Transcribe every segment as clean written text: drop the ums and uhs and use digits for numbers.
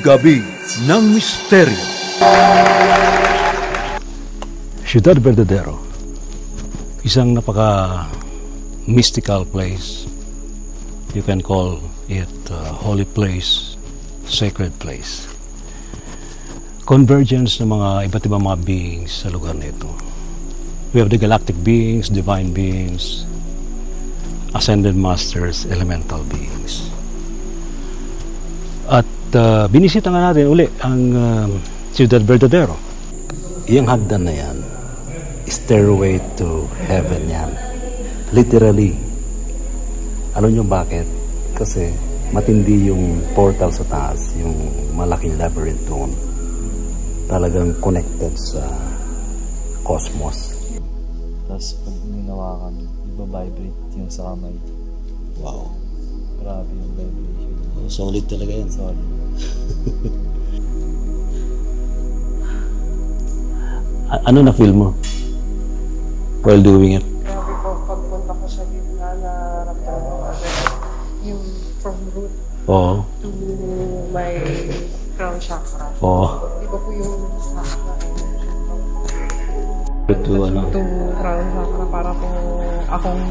Gabi ng Misteryo. Ciudad Verdadero, isang napaka-mystical place. You can call it a holy place, sacred place. Convergence ng mga iba't ibang mga beings sa lugar nito. We have the galactic beings, divine beings, ascended masters, elemental beings. At binisita nga natin uli ang Ciudad Verdadero. Yung hagdan na yan, stairway to heaven yan. Literally. Alam nyo bakit? Kasi matindi yung portal sa taas, yung malaking labyrinth doon. Talagang connected sa cosmos. Tapos pag ninawakan, iba-vibrate yung sa kamay. Wow. Grabe yung vibration. Solid talaga yan. Solid. Ano na feel mo while doing it? Grabe po, pagpunta ko sa gitna na ramdaman ko agad yung from root to my crown chakra. Iba po yung chakra energy to crown chakra, para po akong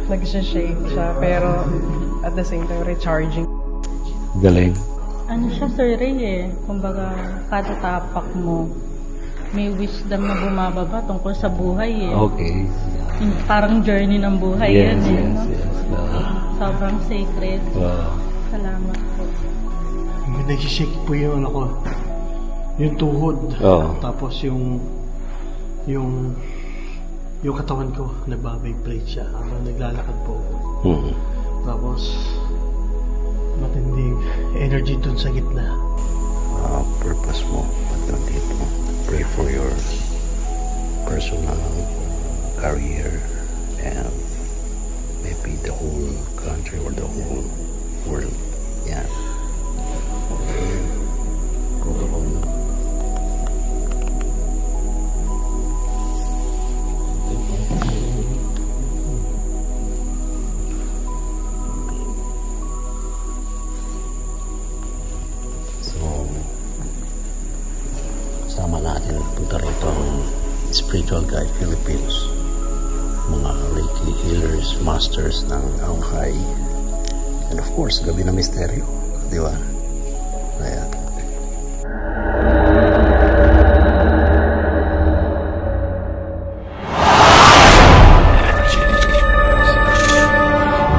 nag-shake siya, pero at the same time recharging. Galing. Ano siya, Sir Ray eh. Kumbaga, kada tapak mo, may wisdom na bumababa tungkol sa buhay eh. Okay. Parang journey ng buhay yan eh. No? Sobrang sacred. Salamat po. Nag-shake po yung ano ko, yung tuhod. Tapos yung katawan ko, nagbabibrate siya habang naglalakad po ako. Tapos, matinding energy dun sa gitna. Purpose mo, dito. Pray for your personal career and maybe the whole country or the whole world. Yeah. Protocol. Sama natin punta rito ang Spiritual Guide Philippines, mga Reiki healers, masters ng Angkai, and of course Gabi ng Misteryo, di ba? Ayan.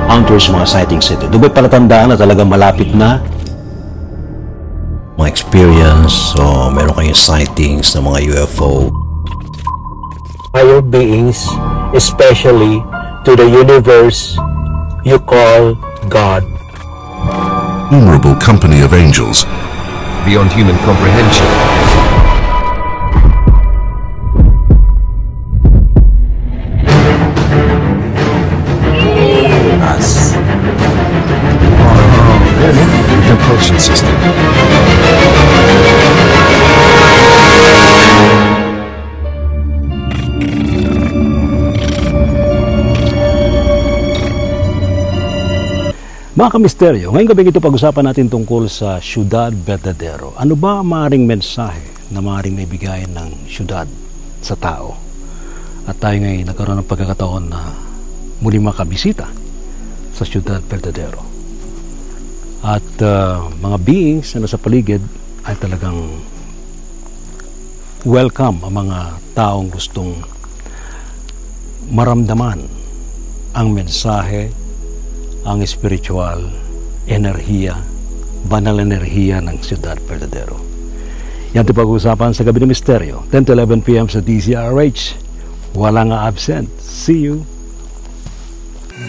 Encounters, mga sightings ito. Doon ba'y palatandaan na talagang malapit na mga experience o meron kayong sightings ng mga UFO? Higher beings, especially to the universe you call God. Innumerable company of angels beyond human comprehension. Us. Propulsion system. Mga kamisteryo, ngayong gabi ito pag-usapan natin tungkol sa Ciudad Verdadero. Ano ba ang maaaring mensahe na maaaring maibigay ng syudad sa tao? At tayo ngayon nagkaroon ng pagkakataon na muli makabisita sa Ciudad Verdadero. At mga beings na nasa paligid ay talagang welcome ang mga taong gustong maramdaman ang mensahe, ang spiritual enerhiya, banal enerhiya ng Ciudad Verdadero. Yan ito pag-uusapan sa Gabi ng Misteryo, 10 to 11 p.m. sa DZRH. Walang absent. See you.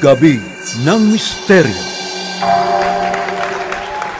Gabi ng Misteryo.